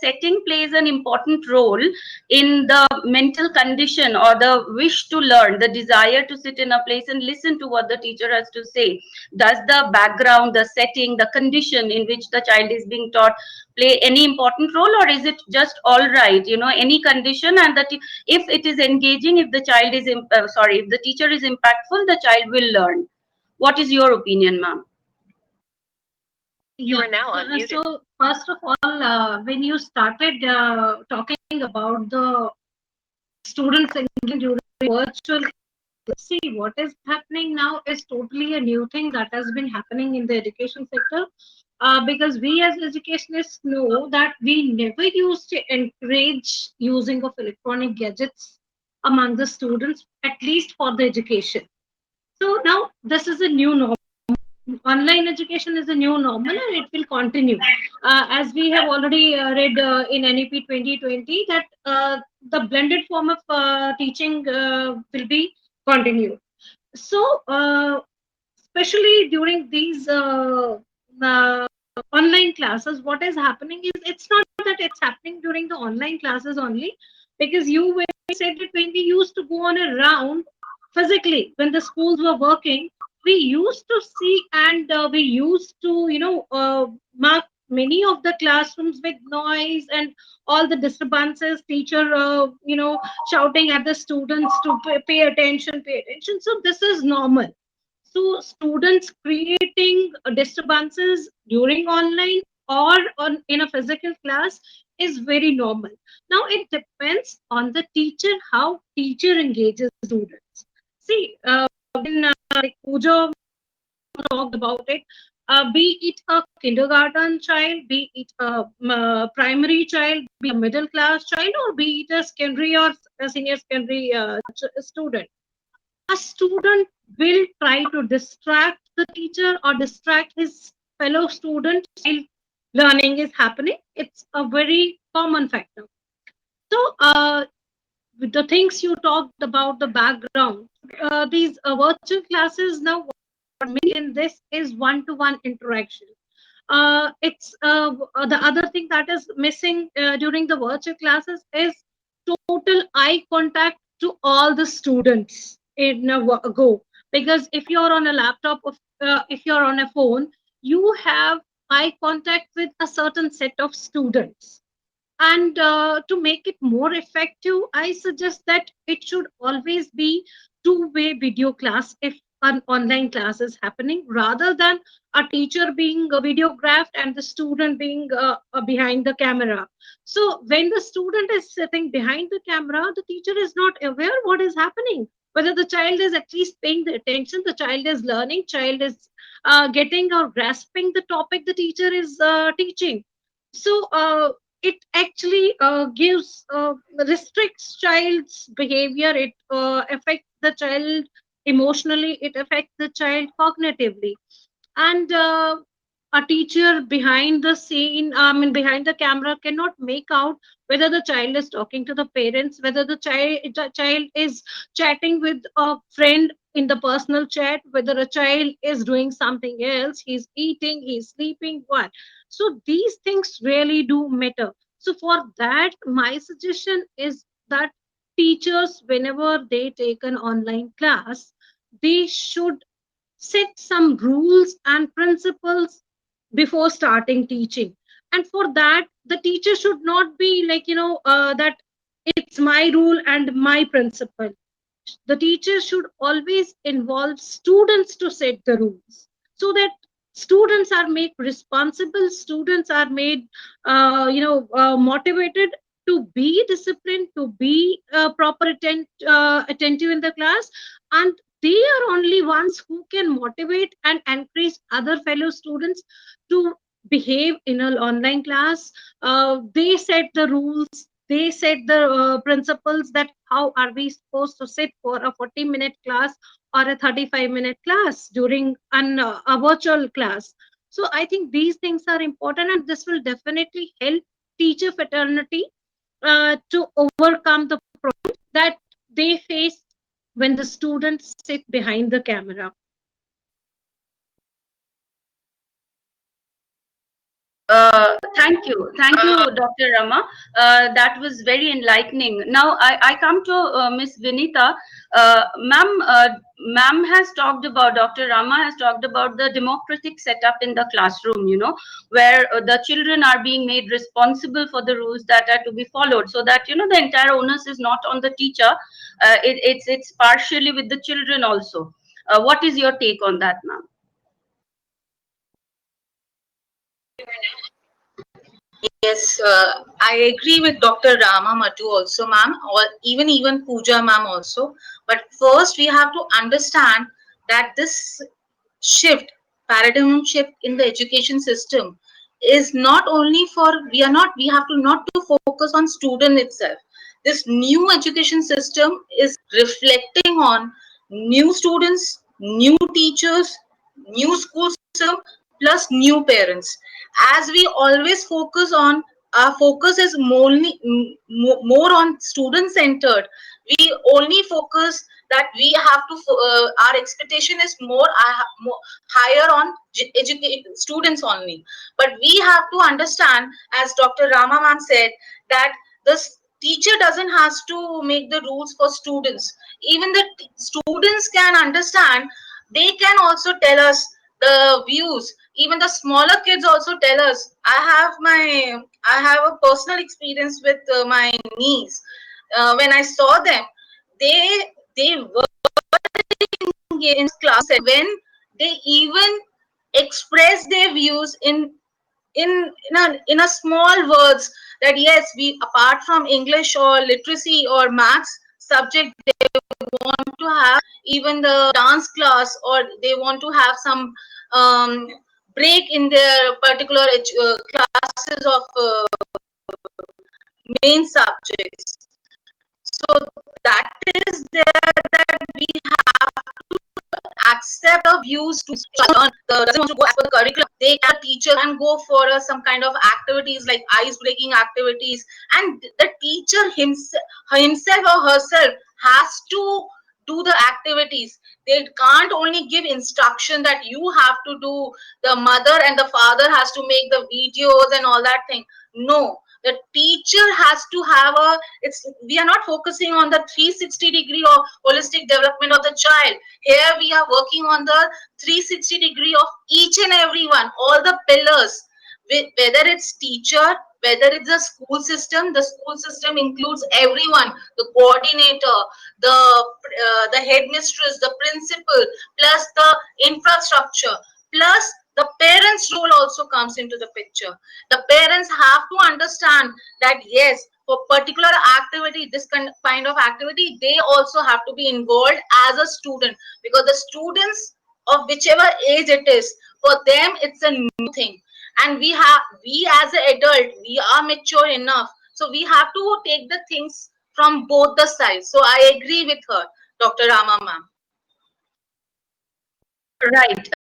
setting plays an important role in the mental condition or the wish to learn, the desire to sit in a place and listen to what the teacher has to say. Does the background, the setting, the condition in which the child is being taught play any important role, or is it just all right, any condition, and that if it is engaging, if the child is if the teacher is impactful, the child will learn? What is your opinion, ma'am? You are now unmuted. So first of all, when you started talking about the students engaging during virtual, see what is happening now is totally a new thing that has been happening in the education sector. Because we as educationists know that we never used to encourage using of electronic gadgets among the students, at least for the education. So now this is a new norm. Online education is a new normal and it will continue. As we have already read in NEP 2020 that the blended form of teaching will be continued. So, especially during these uh, online classes, what is happening is it's not that it's happening during the online classes only, because you when you said that when we used to go on a round physically when the schools were working, we used to see and we used to mark many of the classrooms with noise and all the disturbances, teacher shouting at the students to pay attention. So this is normal. So students creating disturbances during online or in a physical class is very normal. Now it depends on the teacher, how teacher engages students. See, when like Pooja talked about it, be it a kindergarten child, be it a primary child, be a middle class child, or be it a secondary or a senior secondary student, a student will try to distract the teacher or distract his fellow student while learning is happening. It's a very common factor. So, with the things you talked about the background, these virtual classes now, what in this is one-to-one interaction. It's the other thing that is missing during the virtual classes is total eye contact to all the students in a go. Because if you're on a laptop, if you're on a phone, you have eye contact with a certain set of students. And to make it more effective, I suggest that it should always be two-way video class if an online class is happening, rather than a teacher being videographed and the student being behind the camera. So when the student is sitting behind the camera, the teacher is not aware what is happening. Whether the child is at least paying the attention, the child is learning, child is getting or grasping the topic the teacher is teaching. So it actually gives restricts child's behavior. It affects the child emotionally, it affects the child cognitively. And a teacher behind the scene, behind the camera, cannot make out whether the child is talking to the parents, whether the child is chatting with a friend in the personal chat, whether a child is doing something else, he's eating, he's sleeping, what. So these things really do matter. So for that, my suggestion is that teachers, whenever they take an online class, they should set some rules and principles before starting teaching. And for that, the teacher should not be like that it's my rule and my principle. The teacher should always involve students to set the rules, so that students are made responsible, students are made motivated to be disciplined, to be attentive in the class. And they are only ones who can motivate and encourage other fellow students to behave in an online class. They set the rules, they set the principles, that how are we supposed to sit for a 40-minute class or a 35-minute class during a virtual class. So I think these things are important, and this will definitely help teacher fraternity to overcome the problem that they face when the students sit behind the camera. Thank you, Dr. Rama. That was very enlightening. Now I come to Miss Vinita. Ma'am, ma'am has talked about, Dr. Rama has talked about the democratic setup in the classroom, where the children are being made responsible for the rules that are to be followed, so that, the entire onus is not on the teacher. It's partially with the children also. What is your take on that, ma'am? Yes, I agree with Dr. Rama Matu also, ma'am, or even Pooja ma'am also. But first, we have to understand that this shift, paradigm shift in the education system, is not only for we have to not to focus on student itself. This new education system is reflecting on new students, new teachers, new school system, plus new parents. As we always focus on, our focus is more on student centered. We only focus that we have to our expectation is more higher on educate students only. But we have to understand, as Dr. Rama ma'am said, that the teacher doesn't has to make the rules for students. Even the students can understand. They can also tell us the views. Even the smaller kids also tell us. I have a personal experience with my niece. When I saw them, they were in class, and when they even express their views in a small words, that yes, we, apart from English or literacy or maths subject, they want to have even the dance class, or they want to have some um, break in their particular classes of main subjects. So that is there, that we accept the views to learn. The doesn't want to go as per the curriculum. They can teacher and go for some kind of activities like ice breaking activities, and the teacher himself or herself has to do the activities. They can't only give instruction that you have to do. The mother and the father has to make the videos and all that thing. No, the teacher has to have a, it's, we are not focusing on the 360-degree of holistic development of the child. Here we are working on the 360 degree of each and every one, all the pillars, whether it's teacher, whether it's the school system. The school system includes everyone, the coordinator, the headmistress, the principal, plus the infrastructure, plus the parents role also comes into the picture. The parents have to understand that yes, for particular activity, this kind of activity, they also have to be involved as a student, because the students of whichever age it is, for them it's a new thing. And we as an adult, we are mature enough, so we have to take the things from both the sides. So I agree with her, Dr. Rama ma'am. Right.